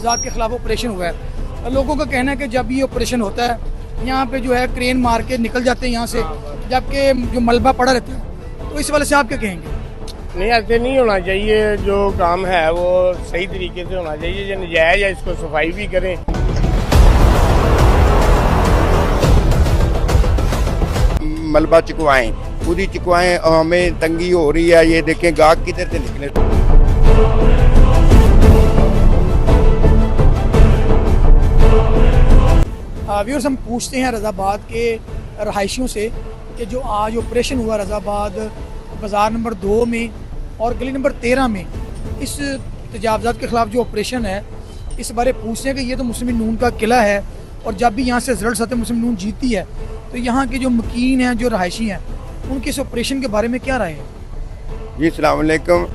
तजावज़ात के ख़िलाफ़ ऑपरेशन हुआ है। लोगों का कहना है कि जब ये ऑपरेशन होता है यहाँ पे जो है क्रेन मार के निकल जाते हैं यहाँ से, जबकि जो मलबा पड़ा रहता है, तो इस वाले से आप क्या कहेंगे? नहीं, ऐसे नहीं होना चाहिए। जो काम है वो सही तरीके से होना चाहिए। जो नजायज़ है इसको सफाई भी करें। मलबा चुकवाएं, पूरी चुकवाएं, हमें तंगी हो रही है। ये देखें गाहक किधर से निकले। व्यूअर्स, हम पूछते हैं रज़ाबाद के रहायशियों से कि जो आज ऑपरेशन हुआ रज़ाबाद बाज़ार नंबर 2 में और गली नंबर 13 में, इस तजावज़ात के ख़िलाफ़ जो ऑपरेशन है, इस बारे पूछते हैं कि ये तो मुस्लिम नून का किला है और जब भी यहाँ से रिजल्ट आते हैं मुस्लिम नून जीतती है, तो यहाँ के जो मकीन हैं, जो रहायशी हैं, उनके इस ऑपरेशन के बारे में क्या राय है? जी अस्सलाम वालेकुम।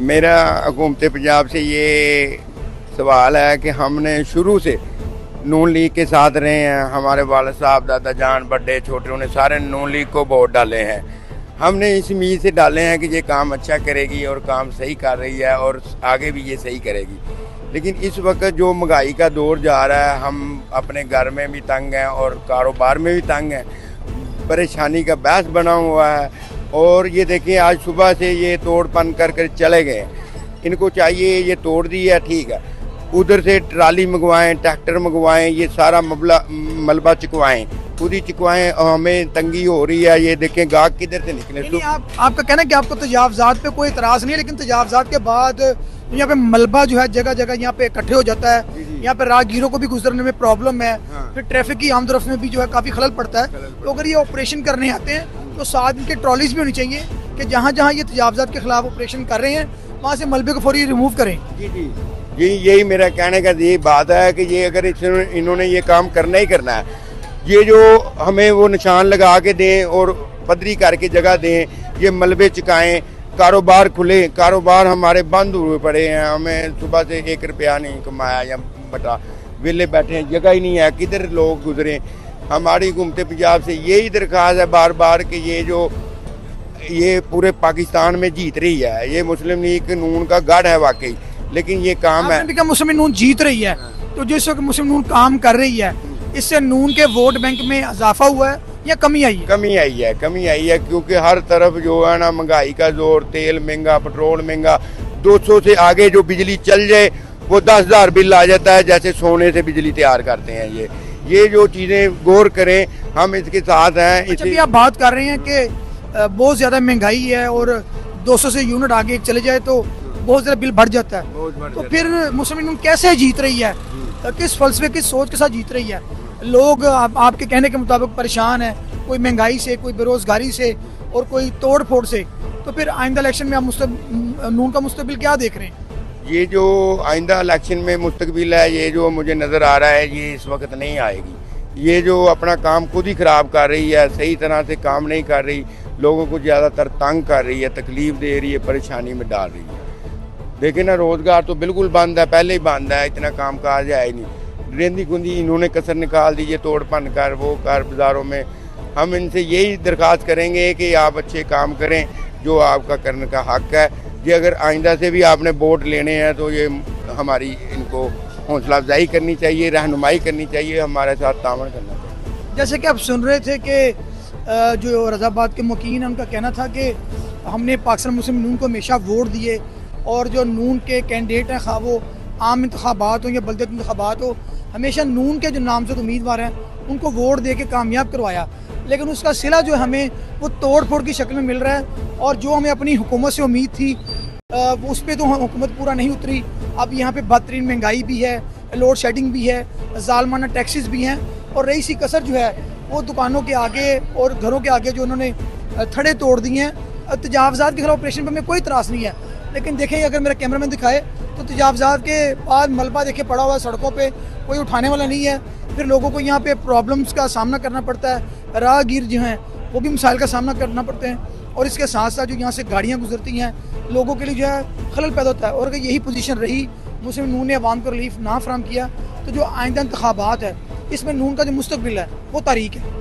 मेरा हुकूमत पंजाब से ये सवाल है कि हमने शुरू से नून लीग के साथ रहे हैं। हमारे वालिद साहब, दादा जान, बड़े छोटे, उन्हें सारे नून लीग को वोट डाले हैं। हमने इस उम्मीद से डाले हैं कि ये काम अच्छा करेगी और काम सही कर रही है और आगे भी ये सही करेगी। लेकिन इस वक्त जो महंगाई का दौर जा रहा है, हम अपने घर में भी तंग हैं और कारोबार में भी तंग हैं। परेशानी का बहस बना हुआ है। और ये देखिए आज सुबह से ये तोड़ पन कर चले गए। इनको चाहिए ये तोड़ दी है, ठीक है, उधर से ट्राली मंगवाएं, ट्रैक्टर मंगवाएं, ये सारा मलबा चुकवाएं, पूरी चुकवाएं, हमें तंगी हो रही है। ये देखें गाहक किधर से निकले। नहीं, आपका कहना है कि आपको तजावज़ात पे कोई इतराज़ नहीं है, लेकिन तजावज़ात के बाद यहाँ पे मलबा जो है जगह जगह यहाँ पे इकट्ठे हो जाता है। यहाँ पे राहगीरों को भी गुजरने में प्रॉब्लम है। फिर ट्रैफिक की आमदरफ्त में भी जो है काफ़ी खलल पड़ता है। तो अगर ये ऑपरेशन करने आते हैं तो साथ इनके ट्रॉलीज भी होनी चाहिए कि जहाँ जहाँ ये तजावज़ात के खिलाफ ऑपरेशन कर रहे हैं वहाँ से मलबे को फौरी रिमूव करें। जी यही मेरा कहने का यही बात है कि ये अगर इन्होंने ये काम करना ही करना है, ये जो हमें वो निशान लगा के दें और पदरी करके जगह दें, ये मलबे चुकाएं, कारोबार खुले। कारोबार हमारे बंद हुए पड़े हैं। हमें सुबह से 1 रुपया नहीं कमाया या बटा वेले बैठे हैं, जगह ही नहीं है, किधर लोग गुजरे। हमारी हुकूमत पंजाब से यही दरख्वास्त है बार बार कि ये पूरे पाकिस्तान में जीत रही है। ये मुस्लिम लीग नून का गढ़ है वाकई, लेकिन ये काम है। मुस्लिम नून जीत रही है, तो जिस वक्त मुस्लिम नून काम कर रही है, इससे नून के वोट बैंक में इजाफा हुआ है या कमी आई है? कमी आई है क्योंकि हर तरफ जो है ना महंगाई का जोर, तेल महंगा, पेट्रोल महंगा, 200 से आगे जो बिजली चल जाए वो 10,000 बिल आ जाता है, जैसे सोने से बिजली तैयार करते हैं। ये जो चीज़ें गौर करें, हम इसके साथ हैं। अच्छा, आप बात कर रहे हैं कि बहुत ज़्यादा महंगाई है और 200 से यूनिट आगे चले जाए तो बहुत ज़्यादा बिल बढ़ जाता है। तो फिर मुस्लिम नून कैसे जीत रही है, किस फलसफे, किस सोच के साथ जीत रही है? लोग आपके कहने के मुताबिक परेशान है, कोई महंगाई से, कोई बेरोजगारी से और कोई तोड़ फोड़ से। तो फिर आइंदा इलेक्शन में आप नून का मुस्तकबिल क्या देख रहे हैं? ये जो आइंदा इलेक्शन में मुस्तकबिल है, ये जो मुझे नज़र आ रहा है, ये इस वक्त नहीं आएगी। ये जो अपना काम खुद ही ख़राब कर रही है, सही तरह से काम नहीं कर रही, लोगों को ज़्यादातर तंग कर रही है, तकलीफ दे रही है, परेशानी में डाल रही है। देखिए ना, रोज़गार तो बिल्कुल बंद है, पहले ही बंद है, इतना काम काज है ही नहीं। रेंदी गुंदी इन्होंने कसर निकाल दी, ये तोड़ पन कर वो कर बाज़ारों में। हम इनसे यही दरख्वास्त करेंगे कि आप अच्छे काम करें, जो आपका करने का हक़ है। ये अगर आइंदा से भी आपने वोट लेने हैं तो ये हमारी इनको हौसला अफजाई करनी चाहिए, रहनुमाई करनी चाहिए, हमारे साथ तावन करना चाहिए। जैसे कि आप सुन रहे थे कि जो रज़ाबाद के मुकीन हैं, उनका कहना था कि हमने पाकिस्तान मुस्लिम नून को हमेशा वोट दिए और जो नून के कैंडिडेट हैं, खा वो आम इंतखाबात हो या बलदियाती इंतखाबात हो, हमेशा नून के जो नामज़द उम्मीदवार हैं उनको वोट दे के कामयाब करवाया। लेकिन उसका सिला जो हमें वो तोड़ फोड़ की शक्ल में मिल रहा है और जो हमें अपनी हुकूमत से उम्मीद थी उस पर तो हुकूमत पूरा नहीं उतरी। अब यहाँ पे बदतरीन महंगाई भी है, लोड शेडिंग भी है, जालमाना टैक्सेस भी हैं और रही सी कसर जो है वो दुकानों के आगे और घरों के आगे जो उन्होंने थड़े तोड़ दिए हैं। तजावज़ात के खिलाफ ऑपरेशन पर हमें कोई इतराज़ नहीं है, लेकिन देखें अगर मेरा कैमरामैन दिखाए तो तजावज़ात के बाद मलबा देखे पड़ा हुआ है सड़कों पे, कोई उठाने वाला नहीं है। फिर लोगों को यहाँ पे प्रॉब्लम्स का सामना करना पड़ता है, राहगीर जो हैं वो भी मसाइल का सामना करना पड़ते हैं और इसके साथ साथ जो यहाँ से गाड़ियाँ गुजरती हैं लोगों के लिए जो है खलल पैदा होता है। और अगर यही पोजीशन रही, मुस्लिम नून ने अवाम को रिलीफ ना फराहम किया, तो जो आइंदा इंतखाबात है इसमें नून का जो मुस्तकबिल है वो तारीख है।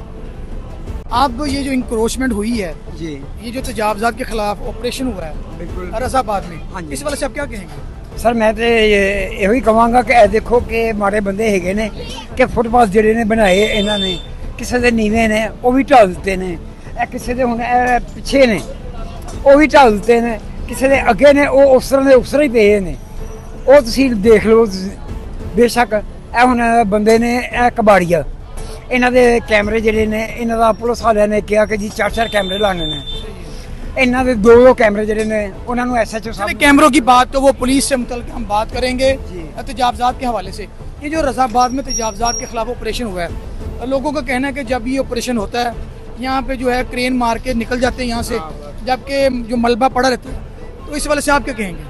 अब ये जो इंक्रोचमेंट हुई है जी, ये जो तजावज़ात के खिलाफ ऑपरेशन हुआ है बिल्कुल रज़ाबाद में, इस वाले से आप क्या कहेंगे? सर मैं तो ਇਹੋ ਹੀ ਕਹਾਂਗਾ ਕਿ ਇਹ ਦੇਖੋ ਕਿ ਮਾੜੇ ਬੰਦੇ ਹੈਗੇ ਨੇ ਕਿ ਫੁੱਟਪਾਥ ਜਿਹੜੇ ਨੇ ਬਣਾਏ ਇਹਨਾਂ ਨੇ ਕਿਸੇ ਦੇ ਨੀਵੇਂ ਨੇ ਉਹ ਵੀ ਢਾਲ ਦਿੱਤੇ ਨੇ ਇਹ ਕਿਸੇ ਦੇ ਹੁਣ ਇਹ ਪਿੱਛੇ ਨੇ ਉਹ ਵੀ ਢਾਲ ਦਿੱਤੇ ਨੇ ਕਿਸੇ ਦੇ ਅੱਗੇ ਨੇ ਉਹ ਉਸ ਤਰ੍ਹਾਂ ਦੇ ਉਸ ਤਰ੍ਹਾਂ ਹੀ ਪਏ ਨੇ ਉਹ ਤੁਸੀਂ ਦੇਖ ਲਓ ਬੇਸ਼ੱਕ ਇਹ ਹੁਣ ਬੰਦੇ ਨੇ ਇਹ ਕਬਾੜੀਆ ਇਹਨਾਂ ਦੇ ਕੈਮਰੇ ਜਿਹੜੇ ਨੇ ਇਹਨਾਂ ਦਾ ਪੁਲਿਸ ਵਾਲਿਆਂ ਨੇ ਕਿਹਾ ਕਿ ਜੀ 4 ਕੈਮਰੇ ਲਾਣੇ ਨੇ इन्हों के 2 कैमरे जोड़े ने उन्होंने SHO साहब कैमरों की बात तो वो पुलिस से मुतल्लिक़ हम बात करेंगे तजावज़ात के हवाले से। ये जो रज़ाबाद में तजावज़ात के खिलाफ ऑपरेशन हुआ है, लोगों का कहना है कि जब ये ऑपरेशन होता है यहाँ पे जो है क्रेन मार के निकल जाते हैं यहाँ से, जबकि जो मलबा पड़ा रहता है, तो इस वाले से आप क्या कहेंगे?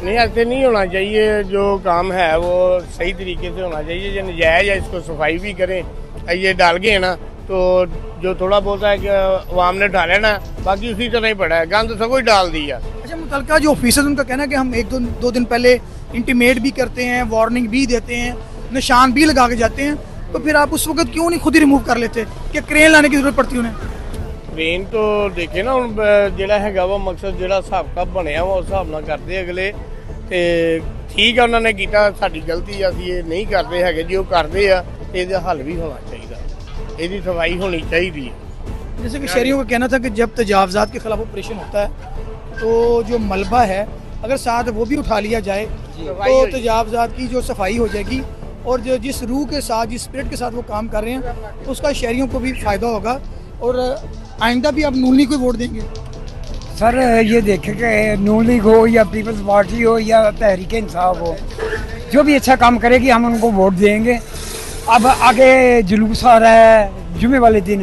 नहीं, ऐसे नहीं होना चाहिए। जो काम है वो सही तरीके से होना चाहिए। जो नजायज़ है इसको सफाई भी करें। ये डाल गए ना तो जो थोड़ा बहुत है कि अवाम ने डाले ना, बाकी उसी तरह ही पड़ा है, गंद सब कुछ डाल दिया। अच्छा, मुतल्लिका जो ऑफिसर्स उनका कहना है कि हम 1-2 दिन पहले इंटीमेट भी करते हैं, वार्निंग भी देते हैं, निशान भी लगा के जाते हैं, तो फिर आप उस वक्त क्यों नहीं खुद ही रिमूव कर लेते कि क्रेन लाने की जरूरत पड़ती उन्हें? ट्रेन तो देखे ना हम ਜਿਹੜਾ ਹੈਗਾ ਵਾ ਮਕਸਦ ਜਿਹੜਾ ਹਿਸਾਬ ਕਿਤਾਬ ਬਣਿਆ ਵਾ ਉਸ ਹਿਸਾਬ ਨਾਲ ਕਰਦੇ ਅਗਲੇ ਤੇ ਠੀਕ ਆ ਉਹਨਾਂ ਨੇ ਕੀਤਾ। ਸਾਡੀ ਗਲਤੀ ਆ, ਅਸੀਂ ਇਹ ਨਹੀਂ ਕਰਦੇ ਹੈਗੇ। ਜੇ ਉਹ ਕਰਦੇ ਆ ਇਹਦਾ ਹੱਲ ਵੀ ਹੋਣਾ ਚਾਹੀਦਾ, ਇਹਦੀ सफाई होनी चाहिए। जैसे कि शहरियों का कहना था कि जब तजावज़ात के खिलाफ ऑपरेशन होता है तो जो मलबा है अगर साथ वो भी उठा लिया जाए तो तजावज़ात की जो सफाई हो जाएगी और जो जिस रूह के साथ, जिस स्पिरिट के साथ वो काम कर रहे हैं तो उसका शहरियों को भी फ़ायदा होगा और आइंदा भी आप नून लीग को वोट देंगे? सर ये देखें कि नून लीग हो या पीपल्स पार्टी हो या तहरीक इंसाफ हो, जो भी अच्छा काम करेगी हम उनको वोट देंगे। अब आगे जुलूस आ रहा है जुमे वाले दिन,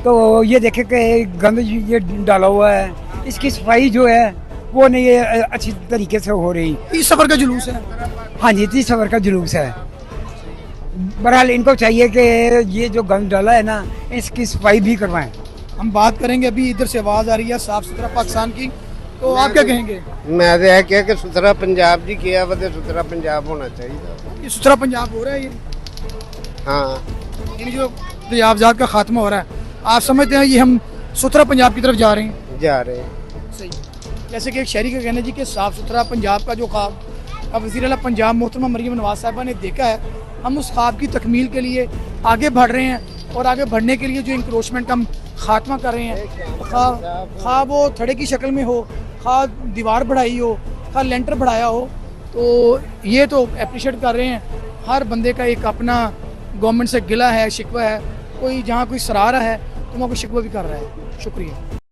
तो ये देखें कि गंद ये डाला हुआ है, इसकी सफाई जो है वो नहीं अच्छी तरीके से हो रही। 30 सफ़र का जुलूस है। हाँ जी, 30 सफ़र का जुलूस है। बहरहाल इनको चाहिए कि ये जो गंद डाला है ना इसकी सफाई भी करवाएं। हम बात करेंगे, अभी इधर से आवाज़ आ रही है साफ़ सुथरा पाकिस्तान की, तो आप क्या कहेंगे? मैं तो यह कहा कि सुथरा पंजाब जी किया वा, सुथरा पंजाब होना चाहिए। ये सुथरा पंजाब हो रहा है? ये हाँ, ये जो तजावज़ात का खात्मा हो रहा है, आप समझते हैं ये हम सुथरा पंजाब की तरफ जा रहे हैं? जा रहे हैं। सही। जैसे कि एक शहरी का कहना है जी कि साफ़ सुथरा पंजाब का जो ख्वाब अब वज़ीर आला पंजाब मोहतरमा मरियम नवाज़ साहिबा ने देखा है, हम उस ख्वाब की तकमील के लिए आगे बढ़ रहे हैं और आगे बढ़ने के लिए जो इंक्रोचमेंट का हम खात्मा कर रहे हैं, खा वो थड़े की शक्ल में हो, खा दीवार बढ़ाई हो, खा लेंटर बढ़ाया हो, तो ये तो अप्रिशिएट कर रहे हैं। हर बंदे का एक अपना गवर्नमेंट से गिला है, शिकवा है, कोई जहाँ कोई सरारा है तो वहाँ कोई शिकवा भी कर रहा है। शुक्रिया।